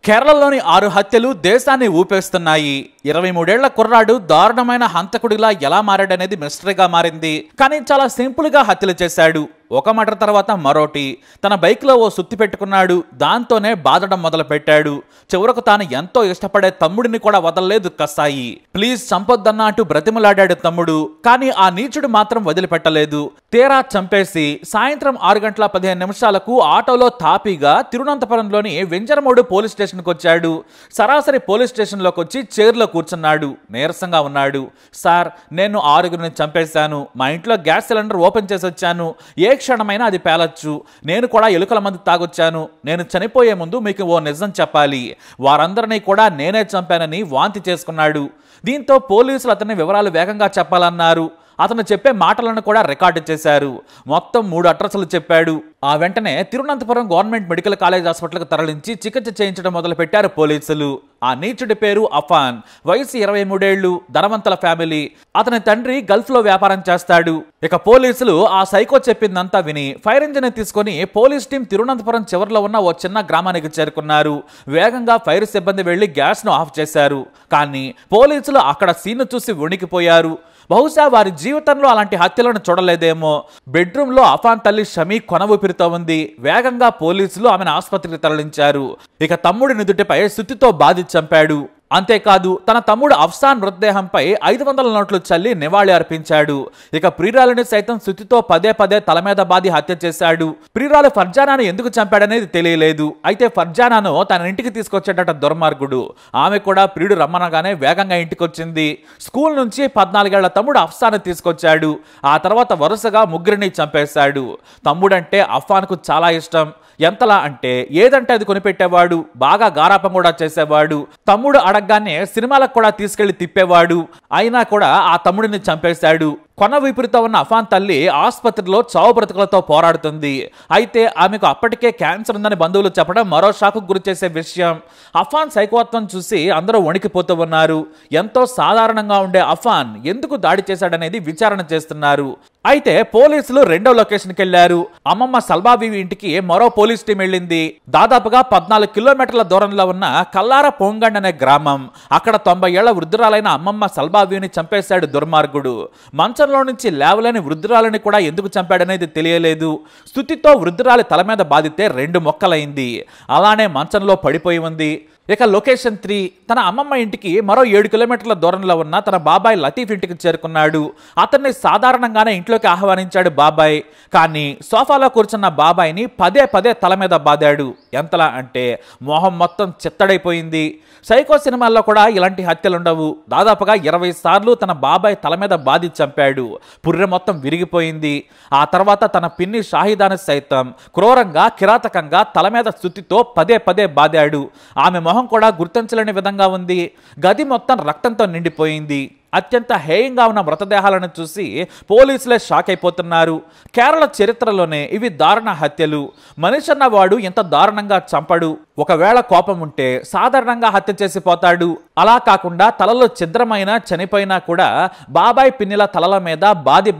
కేరళలోని 6 హత్యలు దేశాన్ని ఊపేస్తున్నాయి. 23 ఏళ్ల కుర్రాడు దారుణమైన హంతకుడిలా ఎలా మారాడనేది మిస్టరీగా మారింది. కానీ చాలా సింపుల్ గా హత్యలు చేశాడు. ఒక మర్డర్ తర్వాత మరోటి. తన బైక్లో ఓ సుత్తి పెట్టుకున్నాడు. దాంతోనే బాధడం మొదలు పెట్టాడు. చివరకు తాను ఎంతో ఇష్టపడే తమ్ముడిని కూడా వదలలేదు కసాయి. ప్లీజ్ చంపొద్దన్నా అంటూ బ్రతిమలాడాడు తమ్ముడు. కానీ ఆ నీచుడు మాత్రం వదిలిపెట్టలేదు. తీరా చంపేసి సాయంత్రం 6:15 ఆటోలో తాపీగా తిరువనంతపురంలోని వెంజరమూడు పోలీస్ స్టేషన్కి వచ్చాడు. సరాసరి పోలీస్ స్టేషన్లోకి వచ్చి చైర్లో కూర్చున్నాడు. నీరసంగా ఉన్నాడు. సార్, నేను 6గురిని చంపేశాను. మా ఇంట్లో గ్యాస్ సిలిండర్ ఓపెన్ చేసి వచ్చాను. ఏ క్షణమైనా అది పేలొచ్చు. నేను కూడా ఎలుకల మందు తాగొచ్చాను. నేను చనిపోయే ముందు మీకు ఓ నిజం చెప్పాలి. వారందరినీ కూడా నేనే చంపానని వాంతి చేసుకున్నాడు. దీంతో పోలీసులు అతని వివరాలు వేగంగా చెప్పాలన్నారు. అతను చెప్పే మాటలను కూడా రికార్డు చేశారు. మొత్తం 3 అడ్రస్లు చెప్పాడు. ఆ వెంటనే తిరువనంతపురం గవర్నమెంట్ మెడికల్ కాలేజ్ హాస్పిటల్కి తరలించి చికిత్స చేయించడం మొదలుపెట్టారు పోలీసులు. ఆ నీచుడి పేరు అఫాన్. వయసు 23 ఏళ్లు. ధనవంతుల ఫ్యామిలీ. అతని తండ్రి గల్ఫ్ లో వ్యాపారం చేస్తాడు. ఇక పోలీసులు ఆ సైకో చెప్పిందంతా విని ఫైర్ ఇంజిన్ తీసుకుని పోలీస్ టీం తిరువనంతపురం చివరిలో ఉన్న ఓ చిన్న గ్రామానికి చేరుకున్నారు. వేగంగా ఫైర్ సిబ్బంది వెళ్లి గ్యాస్ ను ఆఫ్ చేశారు. కానీ పోలీసులు అక్కడ సీన్ చూసి వణికిపోయారు. బహుశా వారి జీవితంలో అలాంటి హత్యలను చూడలేదేమో. బెడ్రూమ్ లో అఫాన్ తల్లి షమీ కొన ఊపిరితో ఉంది. వేగంగా పోలీసులు ఆమెను ఆసుపత్రికి తరలించారు. ఇక తమ్ముడి నుదుటిపై సుత్తితో బాధి చంపాడు. అంతేకాదు, తన తమ్ముడు అఫ్సాన్ మృతదేహంపై 500 నోట్లు చల్లి నివాళి అర్పించాడు. ఇక ప్రియురాలిని సైతం సుత్తితో పదే తల మీద బాది హత్య చేశాడు. ప్రియురాలు ఫర్జానాను ఎందుకు చంపాడనేది తెలియలేదు. అయితే ఫర్జానాను తన ఇంటికి తీసుకొచ్చేటట దుర్మార్గుడు. ఆమె కూడా ప్రియుడు రమ్మనగానే వేగంగా ఇంటికొచ్చింది. స్కూల్ నుంచి 14 ఏళ్ల తమ్ముడు అఫ్సాన్ తీసుకొచ్చాడు. ఆ తర్వాత వరుసగా 3 చంపేశాడు. తమ్ముడంటే అఫ్సాన్కు చాలా ఇష్టం. ఎంతలా అంటే ఏదంటే అది కొనిపెట్టేవాడు. బాగా గారాపం కూడా చేసేవాడు. తమ్ముడు అడగగానే సినిమాలకు కూడా తీసుకెళ్లి తిప్పేవాడు. అయినా కూడా ఆ తమ్ముడిని చంపేశాడు. కొన ఊపిరితో ఉన్న అఫాన్ తల్లి ఆసుపత్రిలో చావు బ్రతుకులతో పోరాడుతుంది. అయితే ఆమెకు అప్పటికే క్యాన్సర్ ఉందని బంధువులు చెప్పడం మరో షాకు గురి చేసే విషయం. అఫాన్ సైకోత్వం చూసి అందరూ వణికిపోతూ ఉన్నారు. ఎంతో సాధారణంగా ఉండే అఫాన్ ఎందుకు దాడి చేశాడనేది విచారణ చేస్తున్నారు. అయితే పోలీసులు రెండో లొకేషన్కి వెళ్లారు. అమ్మమ్మ సల్బాబీవి ఇంటికి మరో పోలీస్ టీం వెళ్ళింది. దాదాపుగా 14 కిలోమీటర్ల దూరంలో ఉన్న కల్లార పోంగండ్ అనే గ్రామం. అక్కడ 90 ఏళ్ల వృద్ధురాలైన అమ్మమ్మ సల్బాబీని చంపేశాడు దుర్మార్గుడు. మంచంలో నుంచి లేవలేని వృద్ధురాలని కూడా ఎందుకు చంపాడనేది తెలియలేదు. స్తుతితో వృద్ధురాలి తల మీద బాధితే 2 మొక్కలైంది. అలానే మంచంలో పడిపోయి ఉంది. ఇక లొకేషన్ 3 తన అమ్మమ్మ ఇంటికి మరో 7 కిలోమీటర్ల దూరంలో ఉన్న తన బాబాయ్ లతీఫ్ ఇంటికి చేరుకున్నాడు. అతన్ని సాధారణంగానే ఇంట్లోకి ఆహ్వానించాడు బాబాయ్. కానీ సోఫాలో కూర్చున్న బాబాయ్ని పదే తల మీద బాదాడు. ఎంతలా అంటే మొహం మొత్తం చిత్తడైపోయింది. సైకో సినిమాల్లో కూడా ఇలాంటి హత్యలుండవు. దాదాపుగా 20 సార్లు తన బాబాయ్ తల మీద బాధి చంపాడు. పుర్రె మొత్తం విరిగిపోయింది. ఆ తర్వాత తన పిన్ని షాహిదాను సైతం క్రూరంగా కిరాతకంగా తల మీద సుత్తితో పదే బాదాడు. ఆమె మొహం కూడా గుర్తించలేని విధంగా ఉంది. గది మొత్తం రక్తంతో నిండిపోయింది. అత్యంత హేయంగా ఉన్న మృతదేహాలను చూసి పోలీసులే షాక్ అయిపోతున్నారు. కేరళ చరిత్రలోనే ఇవి దారుణ హత్యలు. మనిషి అన్నవాడు ఎంత దారుణంగా చంపడు. ఒకవేళ కోపం ఉంటే సాధారణంగా హత్య చేసిపోతాడు. అలా కాకుండా తలలో ఛిద్రమైన చనిపోయినా కూడా బాబాయ్ పిన్నిల తలల మీద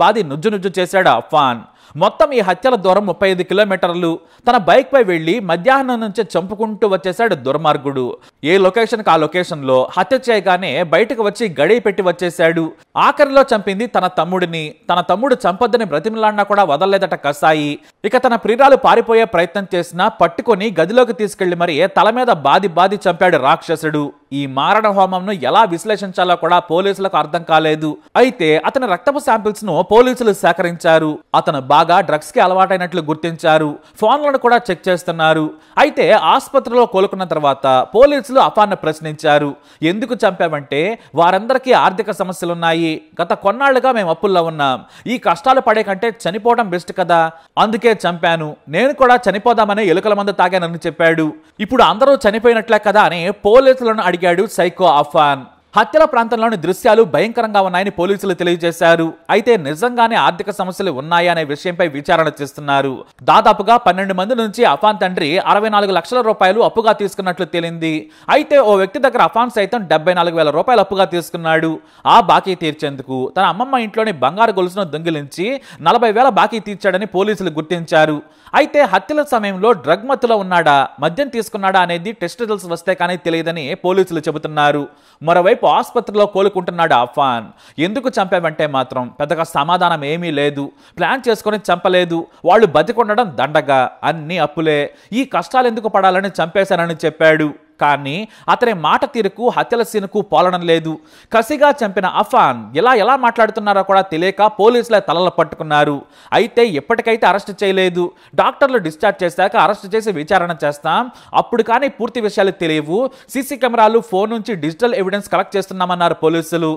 బాది నుజ్జు చేశాడు అఫాన్. మొత్తం ఈ హత్యల దూరం 35 కిలోమీటర్లు. తన బైక్ పై వెళ్లి మధ్యాహ్నం నుంచే చంపుకుంటూ వచ్చేశాడు దుర్మార్గుడు. ఏ లొకేషన్కి ఆ లొకేషన్లో హత్య చేయగానే బయటకు వచ్చి గడియ పెట్టి వచ్చేశాడు. ఆఖరిలో చంపింది తన తమ్ముడిని. తన తమ్ముడు చంపొద్దని బ్రతిమలాడినా కూడా వదలలేదట కసాయి. ఇక తన ప్రియురాలు పారిపోయే ప్రయత్నం చేసినా పట్టుకొని గదిలోకి తీసుకెళ్లి మరి తల మీద బాది చంపాడు రాక్షసుడు. ఈ మారణ హోమంను ఎలా విశ్లేషించాలో కూడా పోలీసులకు అర్థం కాలేదు. అయితే అతని రక్తపు శాంపిల్స్ ను పోలీసులు సేకరించారు. అతను బాగా డ్రగ్స్ కి అలవాటైనట్లు గుర్తించారు. ఫోన్లను కూడా చెక్ చేస్తున్నారు. అయితే ఆసుపత్రిలో కోలుకున్న తర్వాత పోలీసులు అఫాన్ను ప్రశ్నించారు. ఎందుకు చంపావంటే వారందరికీ ఆర్థిక సమస్యలున్నాయి. గత కొన్నాళ్లుగా మేము అప్పుల్లో ఉన్నాం. ఈ కష్టాలు పడే కంటే చనిపోవడం బెస్ట్ కదా, అందుకే చంపాను. నేను కూడా చనిపోదామని ఎలుకల మందు తాగానని చెప్పాడు. ఇప్పుడు అందరూ చనిపోయినట్లే కదా అని పోలీసులను అడిగాడు సైకో అఫాన్. హత్యల ప్రాంతంలోని దృశ్యాలు భయంకరంగా ఉన్నాయని పోలీసులు తెలియజేశారు. అయితే నిజంగానే ఆర్థిక సమస్యలు ఉన్నాయా అనే విషయంపై విచారణ చేస్తున్నారు. దాదాపుగా 12 మంది నుంచి అఫాన్ తండ్రి 64 లక్షల రూపాయలు అప్పుగా తీసుకున్నట్లు తేలింది. అయితే ఓ వ్యక్తి దగ్గర అఫాన్ సైతం 74,000 రూపాయలు అప్పుగా తీసుకున్నాడు. ఆ బాకీ తీర్చేందుకు తన అమ్మమ్మ ఇంట్లోని బంగారు గొలుసును దొంగిలించి 40,000 బాకీ తీర్చాడని పోలీసులు గుర్తించారు. అయితే హత్యల సమయంలో డ్రగ్ మత్తులో ఉన్నాడా, మద్యం తీసుకున్నాడా అనేది టెస్ట్ రిజల్ట్స్ వస్తే కానీ తెలియదని పోలీసులు చెబుతున్నారు. మరోవైపు ఆసుపత్రిలో కోలుకుంటున్నాడు అఫాన్. ఎందుకు చంపావంటే మాత్రం పెద్దగా సమాధానం ఏమీ లేదు. ప్లాన్ చేసుకుని చంపలేదు, వాళ్ళు బతికొండడం దండగా, అన్ని అప్పులే, ఈ కష్టాలు ఎందుకు పడాలని చంపేశానని చెప్పాడు. కానీ అతని మాట తీరుకు హత్యల సీనుకు పోలడం లేదు. కసిగా చంపిన అఫాన్ ఎలా మాట్లాడుతున్నారో కూడా తెలియక పోలీసులే తలలు పట్టుకున్నారు. అయితే ఎప్పటికైతే అరెస్ట్ చేయలేదు. డాక్టర్లు డిశ్చార్జ్ చేశాక అరెస్ట్ చేసి విచారణ చేస్తాం, అప్పుడు కానీ పూర్తి విషయాలు తెలియవు. సీసీ కెమెరాలు, ఫోన్ నుంచి డిజిటల్ ఎవిడెన్స్ కలెక్ట్ చేస్తున్నామన్నారు పోలీసులు.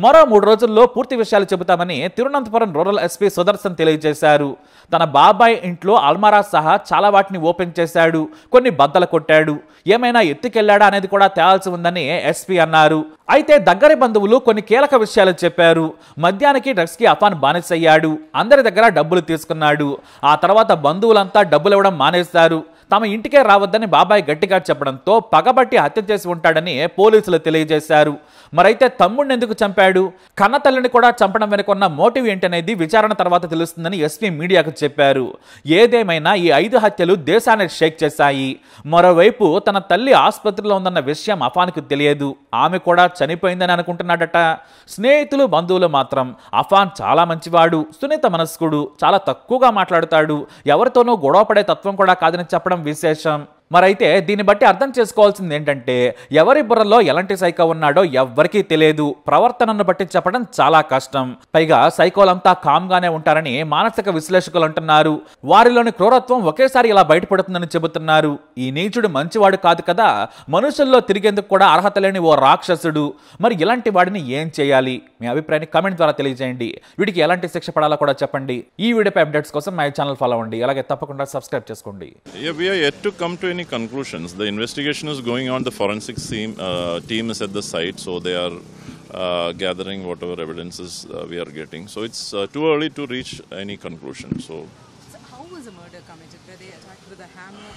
మరో 3 రోజుల్లో పూర్తి విషయాలు చెబుతామని తిరువనంతపురం రూరల్ ఎస్పీ సుదర్శన్ తెలియజేశారు. తన బాబాయ్ ఇంట్లో అల్మారా సహా చాలా వాటిని ఓపెన్ చేశాడు, కొన్ని బద్దలు కొట్టాడు. ఏమైనా ఎత్తుకెళ్లాడా అనేది కూడా తేల్చి ఉందని ఎస్పీ అన్నారు. అయితే దగ్గరి బంధువులు కొన్ని కీలక విషయాలు చెప్పారు. మద్యానికి, డ్రగ్స్ కి అఫాన్ బానిసయ్యాడు, అందరి దగ్గర డబ్బులు తీసుకున్నాడు. ఆ తర్వాత బంధువులంతా డబ్బులు ఇవ్వడం మానేశారు. తమ ఇంటికే రావద్దని బాబాయ్ గట్టిగా చెప్పడంతో పగబట్టి హత్య చేసి ఉంటాడని పోలీసులు తెలియజేశారు. మరైతే తమ్ముడిని ఎందుకు చంపాడు, కన్న తల్లిని కూడా చంపడం వెనుకున్న మోటివ్ ఏంటనేది విచారణ తర్వాత తెలుస్తుందని ఎస్పీ మీడియాకు చెప్పారు. ఏదేమైనా ఈ 5 హత్యలు దేశాన్ని షేక్ చేశాయి. మరోవైపు తన తల్లి ఆసుపత్రిలో ఉందన్న విషయం అఫాన్కు తెలియదు. ఆమె కూడా చనిపోయిందని అనుకుంటున్నాడట. స్నేహితులు, బంధువులు మాత్రం అఫాన్ చాలా మంచివాడు, సున్నిత మనస్కుడు, చాలా తక్కువగా మాట్లాడుతాడు, ఎవరితోనూ గొడవపడే తత్వం కూడా కాదని చెప్పడం విశేషం. మరైతే దీన్ని బట్టి అర్థం చేసుకోవాల్సింది ఏంటంటే ఎవరి బుర్రలో ఎలాంటి సైకో ఉన్నాడో ఎవ్వరికీ తెలియదు. ప్రవర్తనను బట్టి చెప్పడం చాలా కష్టం. పైగా సైకోలంతా కామ్గానే ఉంటారని మానసిక విశ్లేషకులు అంటున్నారు. వారిలోని క్రూరత్వం ఒకేసారి ఇలా బయటపడుతుందని చెబుతున్నారు. ఈ నీచుడు మంచివాడు కాదు కదా, మనుషుల్లో తిరిగేందుకు కూడా అర్హత లేని ఓ రాక్షసుడు. మరి ఇలాంటి వాడిని ఏం చేయాలి? మీ అభిప్రాయాన్ని కామెంట్ ద్వారా తెలియజేయండి. వీడికి ఎలాంటి శిక్ష పడాలో కూడా చెప్పండి. ఈ వీడియోపై అప్డేట్స్ కోసం మా ఛానల్ ఫాలో అవ్వండి. అలాగే తప్పకుండా సబ్స్క్రైబ్ చేసుకోండి. Any conclusions. The investigation is going on. The forensic team is at the site, so they are gathering whatever evidences we are getting. So it's too early to reach any conclusion. So how was the murder committed? Were they attacked with a hammer?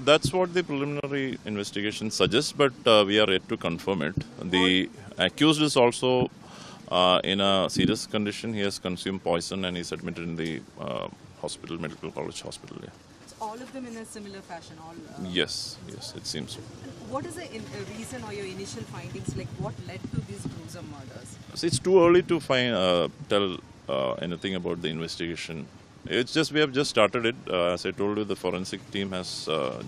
That's what the preliminary investigation suggests, but we are yet to confirm it. The accused is also in a serious condition. He has consumed poison and he is admitted in the hospital, Medical College Hospital. Yeah. All of them in a similar fashion? Yes, it seems so. What is the reason or your initial findings? Like, what led to these gruesome murders? So it's too early to tell anything about the investigation. It's just, we have just started it. As I told you, the forensic team has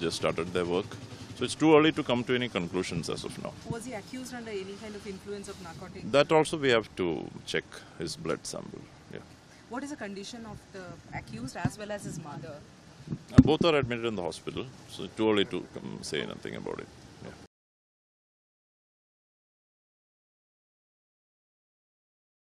just started their work. So it's too early to come to any conclusions as of now. Was he accused under any kind of influence of narcotics? That also we have to check his blood sample. Yeah. What is the condition of the accused as well as his mother? Both are admitted in the hospital, so too early to say anything about it.